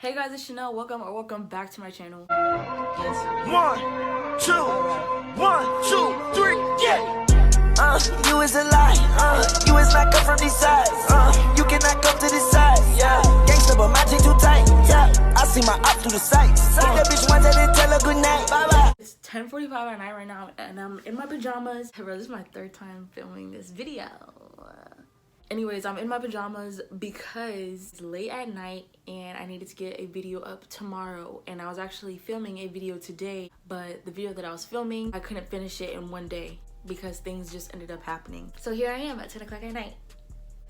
Hey guys, it's Chanelle. Welcome back to my channel. 1, 2, 1, 2, 3, yeah. You is a lie. You is not come from these sides. You cannot come to this side. Yeah. Gangsta, but my jeans too tight. Yeah. I see my op through the sights. That bitch wants to tell her good night. Bye bye. It's 10:45 at night right now, and I'm in my pajamas. Hey, bro, this is my third time filming this video. Anyways, I'm in my pajamas because it's late at night and I needed to get a video up tomorrow. And I was actually filming a video today, but the video that I was filming, I couldn't finish it in one day because things just ended up happening. So here I am at 10 o'clock at night.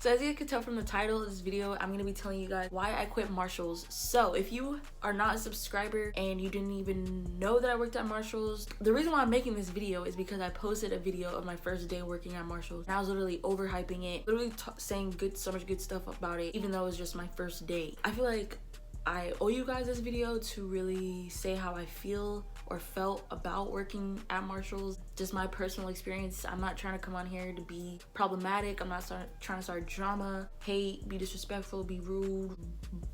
So as you can tell from the title of this video, I'm gonna be telling you guys why I quit Marshall's. So if you are not a subscriber and you didn't even know that I worked at Marshall's, the reason why I'm making this video is because I posted a video of my first day working at Marshall's. And I was literally overhyping it, literally saying so much good stuff about it, even though it was just my first day. I feel like I owe you guys this video to really say how I feel or felt about working at Marshall's, just my personal experience. I'm not trying to come on here to be problematic. I'm not trying to start drama, hate, be disrespectful, be rude,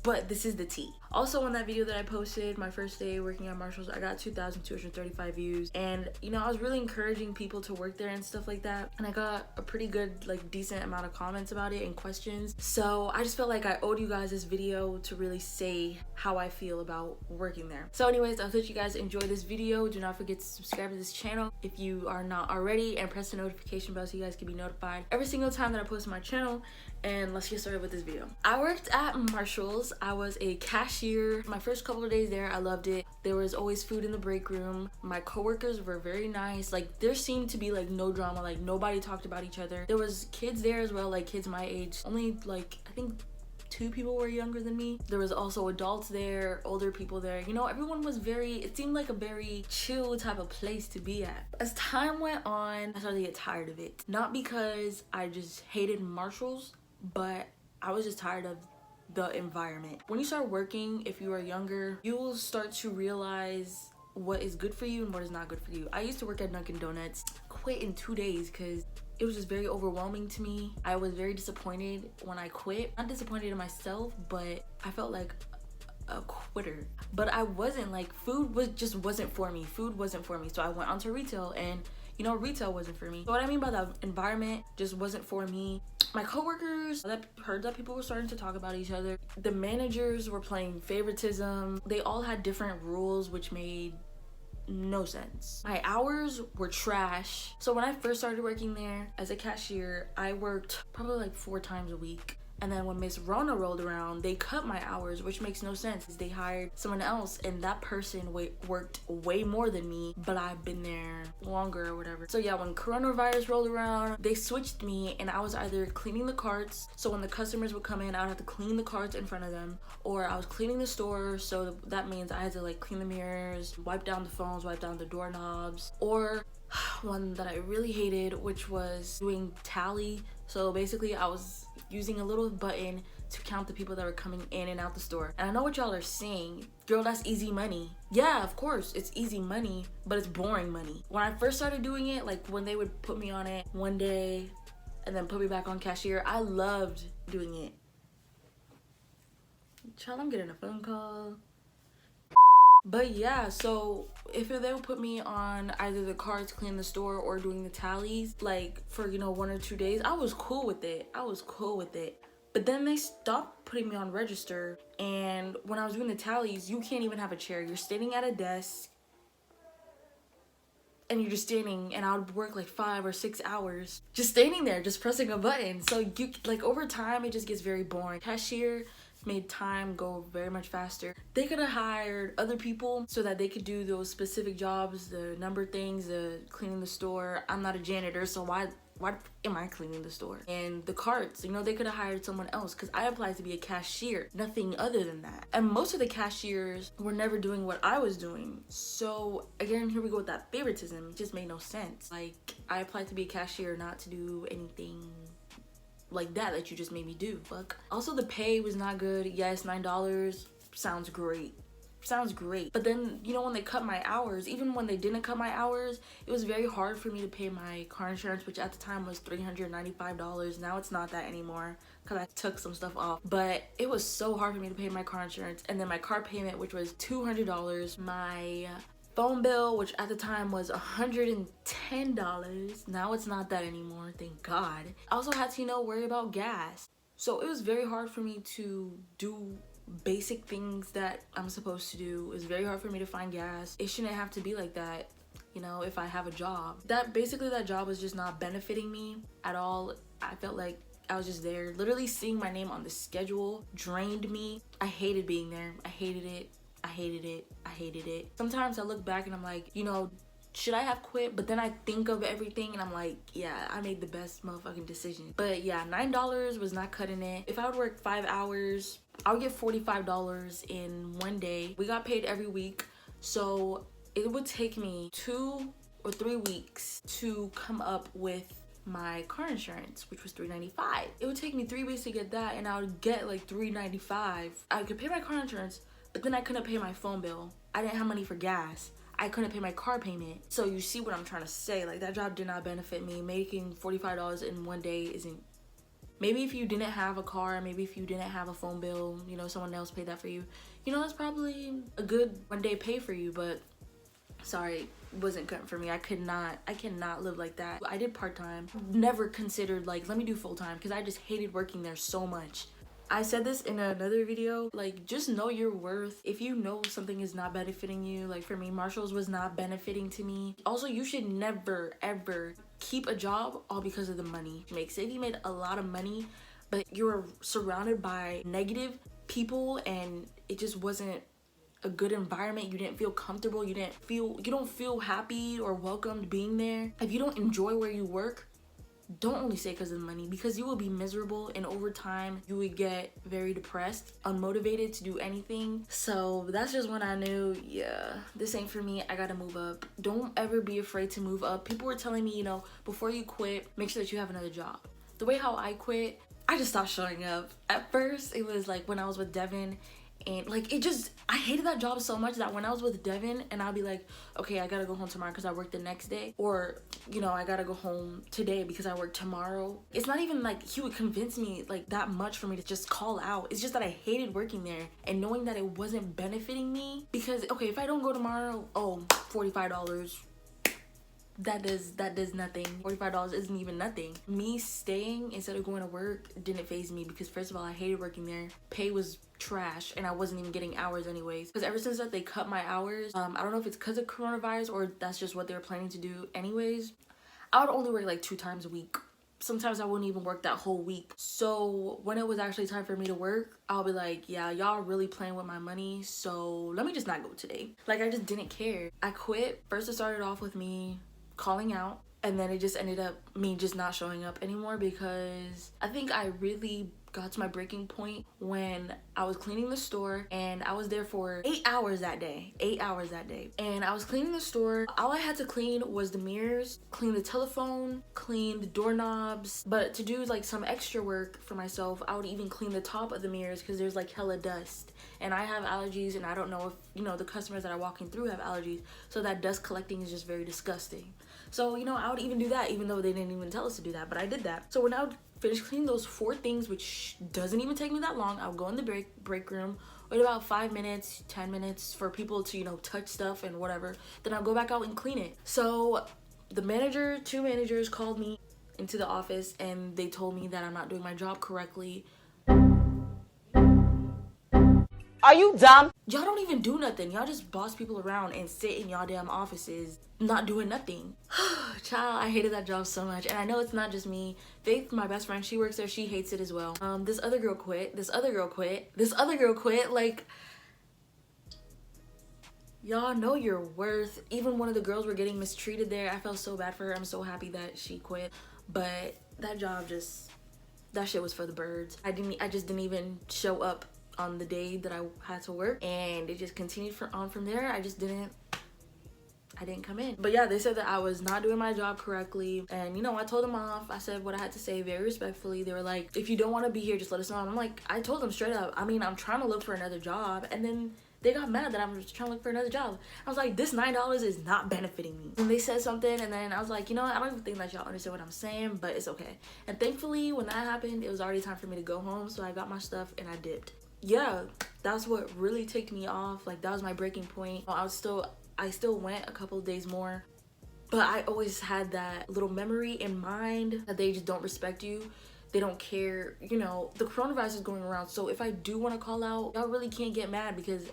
but this is the tea. Also, on that video that I posted, my first day working at Marshall's, I got 2,235 views, and you know, I was really encouraging people to work there and stuff like that, and I got a pretty good, like, decent amount of comments about it and questions. So I just felt like I owed you guys this video to really say how I feel about working there. So anyways, I hope you guys enjoy this video. Do not forget to subscribe to this channel if you are not already, and press the notification bell so you guys can be notified every single time that I post on my channel. And let's get started with this video. I worked at Marshall's. I was a cashier. My first couple of days there, I loved it. There was always food in the break room. My coworkers were very nice. Like, there seemed to be like no drama. Like, nobody talked about each other. There was kids there as well, like kids my age. Only like, I think 2 people were younger than me. There was also adults there, older people there. You know, everyone was it seemed like a very chill type of place to be at. As time went on, I started to get tired of it. Not because I just hated Marshall's, but I was just tired of the environment. When you start working, if you are younger, you will start to realize what is good for you and what is not good for you. I used to work at Dunkin' Donuts, quit in 2 days because it was just very overwhelming to me. I was very disappointed when I quit. Not disappointed in myself, but I felt like a quitter. But I wasn't. Like, just wasn't for me. Food wasn't for me. So I went onto retail, and you know, retail wasn't for me. So what I mean by the environment just wasn't for me. My coworkers heard that people were starting to talk about each other. The managers were playing favoritism. They all had different rules, which made no sense. My hours were trash. So when I first started working there as a cashier, I worked probably like 4 times a week. And then when Miss Rona rolled around, they cut my hours, which makes no sense. They hired someone else, and that person worked way more than me, but I've been there longer or whatever. So yeah, when coronavirus rolled around, they switched me, and I was either cleaning the carts, so when the customers would come in, I would have to clean the carts in front of them, or I was cleaning the store, so that means I had to like clean the mirrors, wipe down the phones, wipe down the doorknobs, or one that I really hated, which was doing tally. So basically I was using a little button to count the people that were coming in and out the store. And I know what y'all are saying, girl, that's easy money. Yeah, of course, it's easy money, but it's boring money. When I first started doing it, like when they would put me on it one day and then put me back on cashier, I loved doing it. Child, I'm getting a phone call. But yeah, so if they would put me on either the carts, clean the store, or doing the tallies, like for, you know, 1 or 2 days, I was cool with it. But then they stopped putting me on register, and when I was doing the tallies, you can't even have a chair. You're standing at a desk, and you're just standing, and I would work like 5 or 6 hours just standing there, just pressing a button. So you, like, over time, it just gets very boring. Cashier made time go very much faster. They could have hired other people so that they could do those specific jobs, the number things, the cleaning the store. I'm not a janitor, so why am I cleaning the store? And the carts, you know, they could have hired someone else because I applied to be a cashier, nothing other than that. And most of the cashiers were never doing what I was doing. So again, here we go with that favoritism. It just made no sense. Like, I applied to be a cashier, not to do anything like that you just made me do. Fuck. Also, the pay was not good. Yes, $9 sounds great. sounds great. But then, you know, when they cut my hours, even when they didn't cut my hours, it was very hard for me to pay my car insurance, which at the time was $395. Now it's not that anymore because I took some stuff off. But it was so hard for me to pay my car insurance. And then my car payment, which was $200. My phone bill, which at the time was $110. Now it's not that anymore, thank God. I also had to, you know, worry about gas. So it was very hard for me to do basic things that I'm supposed to do. It's very hard for me to find gas. It shouldn't have to be like that, you know, if I have a job. That job was just not benefiting me at all. I felt like I was just there. Literally seeing my name on the schedule drained me. I hated being there. I hated it. I hated it. I hated it. Sometimes I look back and I'm like, you know, should I have quit? But then I think of everything and I'm like, yeah, I made the best motherfucking decision. But yeah, $9 was not cutting it. If I would work 5 hours, I would get $45 in one day. We got paid every week. So it would take me 2 or 3 weeks to come up with my car insurance, which was $395. It would take me 3 weeks to get that, and I would get like $395. I could pay my car insurance, but then I couldn't pay my phone bill. I didn't have money for gas. I couldn't pay my car payment. So you see what I'm trying to say. Like, that job did not benefit me. Making $45 in one day isn't... Maybe if you didn't have a car, maybe if you didn't have a phone bill, you know, someone else paid that for you, you know, that's probably a good one day pay for you. But sorry, it wasn't good for me. I cannot live like that. I did part-time. Never considered, like, let me do full-time, because I just hated working there so much. I said this in another video, like, just know your worth. If you know something is not benefiting you, like for me, Marshall's was not benefiting to me. Also, you should never, ever keep a job all because of the money. Say if you made a lot of money, but you were surrounded by negative people and it just wasn't a good environment, you didn't feel comfortable, you don't feel happy or welcomed being there. If you don't enjoy where you work, don't only say because of the money, because you will be miserable, and over time you would get very depressed, unmotivated to do anything. So that's just when I knew, yeah, this ain't for me. I gotta move up. Don't ever be afraid to move up. People were telling me, you know, before you quit, make sure that you have another job. The way how I quit, I just stopped showing up. At first it was like when I was with Devin, and like I hated that job so much that when I was with Devin and I'll be like, okay, I gotta go home tomorrow because I work the next day, or you know, I gotta go home today because I work tomorrow. It's not even like he would convince me like that much for me to just call out. It's just that I hated working there and knowing that it wasn't benefiting me, because okay, if I don't go tomorrow, oh, $45. That does nothing. $45 isn't even nothing. Me staying instead of going to work didn't faze me, because first of all, I hated working there. Pay was trash and I wasn't even getting hours anyways, because ever since that they cut my hours, I don't know if it's because of coronavirus or that's just what they were planning to do anyways, I would only work like 2 times a week. Sometimes I wouldn't even work that whole week. So when it was actually time for me to work, I'll be like, yeah, y'all really playing with my money, so let me just not go today. Like, I just didn't care. I quit. First it started off with me calling out, and then it just ended up me just not showing up anymore, because I think I really got to my breaking point when I was cleaning the store, and I was there for 8 hours that day. 8 hours that day. And I was cleaning the store. All I had to clean was the mirrors, clean the telephone, clean the doorknobs. But to do like some extra work for myself, I would even clean the top of the mirrors because there's like hella dust. And I have allergies, and I don't know if, you know, the customers that are walking through have allergies. So that dust collecting is just very disgusting. So, you know, I would even do that, even though they didn't even tell us to do that, but I did that. So when I would finish cleaning those 4 things, which doesn't even take me that long, I would go in the break room, wait about 5 minutes, 10 minutes for people to, you know, touch stuff and whatever. Then I'll go back out and clean it. So the manager, 2 managers called me into the office, and they told me that I'm not doing my job correctly. Are you dumb? Y'all don't even do nothing. Y'all just boss people around and sit in y'all damn offices not doing nothing. Child, I hated that job so much. And I know it's not just me. Faith, my best friend, she works there. She hates it as well. This other girl quit. This other girl quit. This other girl quit. Like, y'all know your worth. Even one of the girls were getting mistreated there. I felt so bad for her. I'm so happy that she quit. But that job just, that shit was for the birds. I just didn't even show up on the day that I had to work, and it just continued on from there. I didn't come in. But yeah, they said that I was not doing my job correctly, and you know, I told them off. I said what I had to say very respectfully. They were like, if you don't want to be here, just let us know. And I'm like, I told them straight up, I mean, I'm trying to look for another job. And then they got mad that I'm just trying to look for another job. I was like, this $9 is not benefiting me. And they said something, and then I was like, you know what, I don't even think that y'all understand what I'm saying, but it's okay. And thankfully, when that happened, it was already time for me to go home, so I got my stuff and I dipped. Yeah, that's what really ticked me off. Like, that was my breaking point. I still went a couple of days more, but I always had that little memory in mind that they just don't respect you. They don't care. You know, the coronavirus is going around, so if I do want to call out, y'all really can't get mad because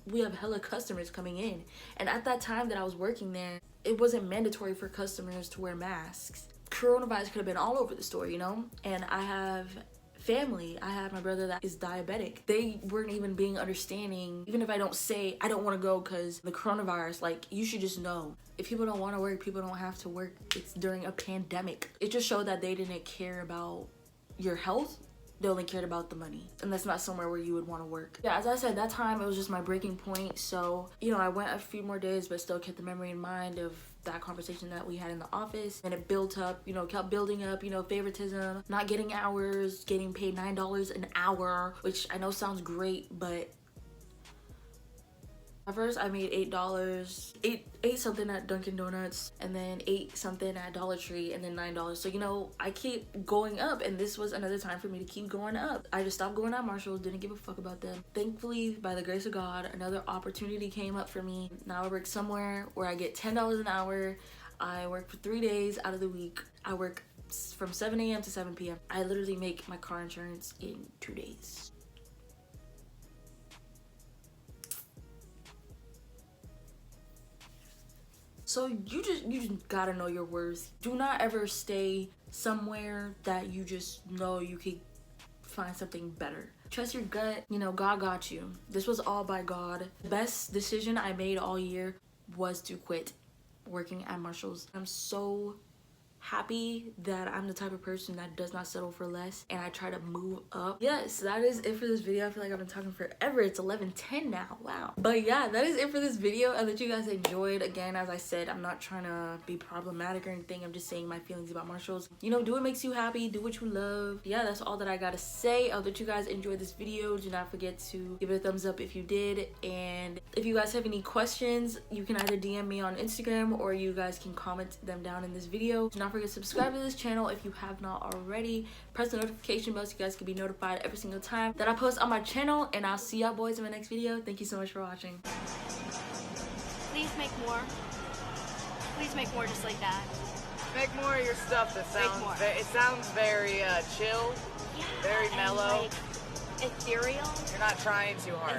we have hella customers coming in. And at that time that I was working there, it wasn't mandatory for customers to wear masks. Coronavirus could have been all over the store, you know? And I have family. I have my brother that is diabetic. They weren't even being understanding. Even if I don't say I don't want to go because the coronavirus, like, you should just know, if people don't want to work, people don't have to work. It's during a pandemic. It just showed that they didn't care about your health. They only cared about the money, and that's not somewhere where you would want to work. Yeah, as I said, that time it was just my breaking point. So, you know, I went a few more days, but still kept the memory in mind of that conversation that we had in the office, and it built up, you know, kept building up, you know, favoritism, not getting hours, getting paid $9 an hour, which I know sounds great, but at first I made $8, ate something at Dunkin' Donuts, and then ate something at Dollar Tree, and then $9. So, you know, I keep going up, and this was another time for me to keep going up. I just stopped going at Marshall's, didn't give a fuck about them. Thankfully, by the grace of God, another opportunity came up for me. Now I work somewhere where I get $10 an hour. I work for 3 days out of the week. I work from 7 a.m. to 7 p.m. I literally make my car insurance in 2 days. So you just gotta know your worth. Do not ever stay somewhere that you just know you could find something better. Trust your gut. You know, God got you. This was all by God. The best decision I made all year was to quit working at Marshall's. I'm so happy that I'm the type of person that does not settle for less, and I try to move up. Yes, that is it for this video. I feel like I've been talking forever. It's 11:10 now. Wow. But yeah, that is it for this video. I hope you guys enjoyed. Again, as I said, I'm not trying to be problematic or anything. I'm just saying my feelings about Marshall's. You know, do what makes you happy, do what you love. Yeah, that's all that I gotta say. I hope that you guys enjoyed this video. Do not forget to give it a thumbs up if you did, and if you guys have any questions, you can either DM me on Instagram or you guys can comment them down in this video. Do not forget to subscribe to this channel if you have not already. Press the notification bell so you guys can be notified every single time that I post on my channel, and I'll see y'all boys in my next video. Thank you so much for watching. Please make more. Please make more just like that. Make more of your stuff that sounds it sounds very chill, Yeah, very mellow. Like, ethereal. You're not trying too hard.